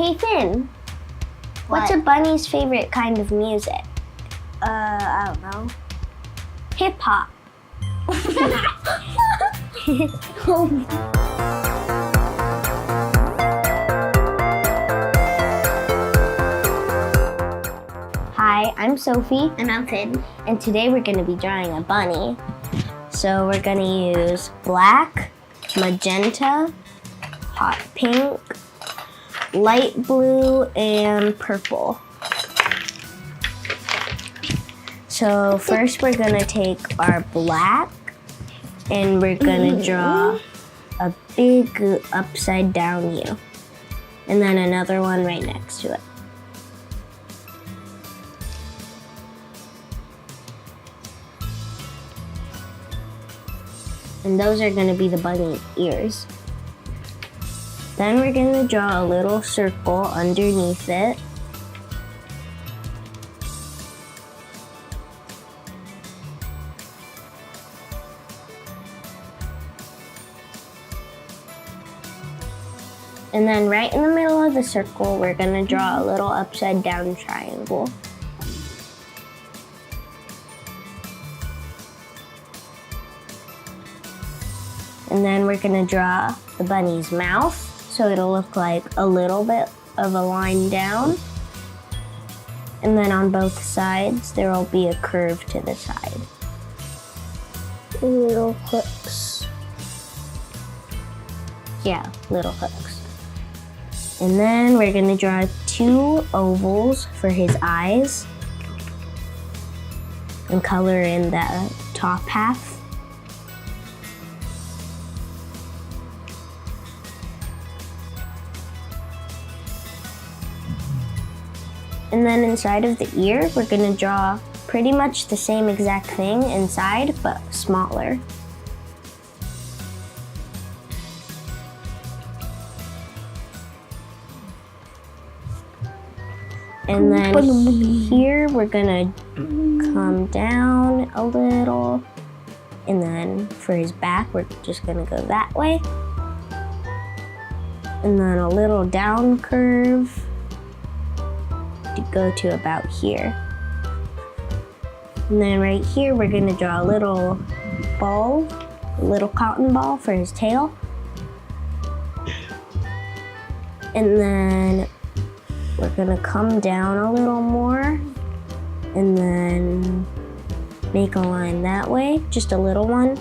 Hey Finn, what's a bunny's favorite kind of music? I don't know. Hip hop. Hi, I'm Sophie. And I'm Finn. And today we're going to be drawing a bunny. So we're going to use black, magenta, hot pink, light blue, and purple. So first we're going to take our black and we're going to draw a big upside down U. And then another one right next to it. And those are going to be the bunny ears. Then we're going to draw a little circle underneath it. And then right in the middle of the circle, we're going to draw a little upside down triangle. And then we're gonna draw the bunny's mouth, so it'll look like a little bit of a line down. And then on both sides, there will be a curve to the side. Little hooks. Yeah, little hooks. And then we're gonna draw 2 ovals for his eyes and color in the top half. And then inside of the ear, we're gonna draw pretty much the same exact thing inside, but smaller. And then here, we're gonna come down a little. And then for his back, we're just gonna go that way. And then a little down curve to go to about here. And then right here, we're gonna draw a little ball, a little cotton ball for his tail. And then we're gonna come down a little more and then make a line that way, just a little one,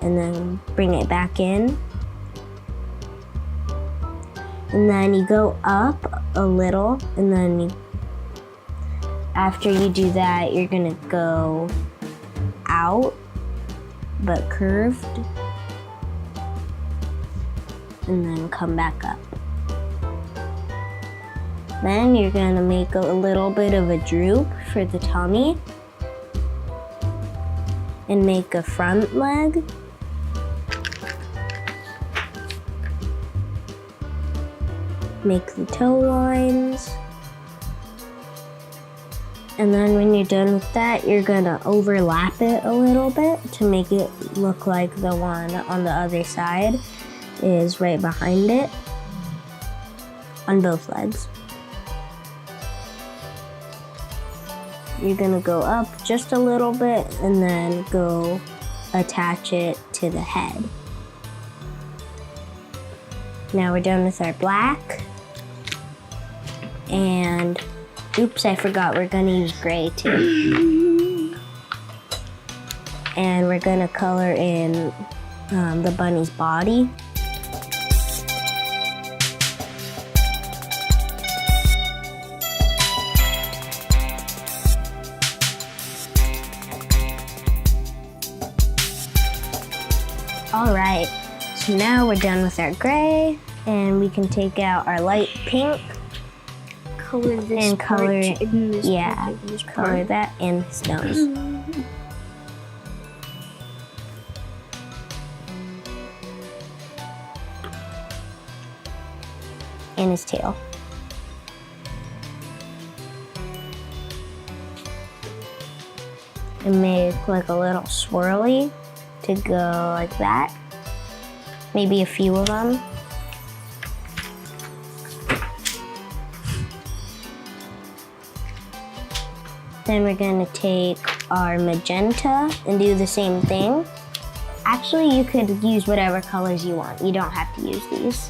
and then bring it back in. And then you go up a little, and then after you do that, you're gonna go out, but curved, and then come back up. Then you're gonna make a little bit of a droop for the tummy, and make a front leg. Make the toe lines. And then when you're done with that, you're gonna overlap it a little bit to make it look like the one on the other side is right behind it on both legs. You're gonna go up just a little bit and then go attach it to the head. Now we're done with our black. And oops, I forgot we're gonna use gray too. And we're gonna color in the bunny's body. All right, so now we're done with our gray, and we can take out our light pink. Color this and color part in this yeah, part, in this color part. that in his nose. And his tail. And make like a little swirly to go like that. Maybe a few of them. Then we're gonna take our magenta and do the same thing. Actually, you could use whatever colors you want. You don't have to use these.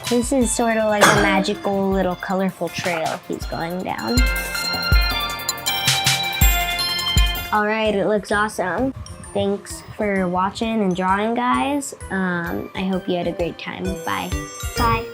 This is sort of like a magical little colorful trail he's going down. All right, it looks awesome. Thanks for watching and drawing, guys. I hope you had a great time. Bye. Bye.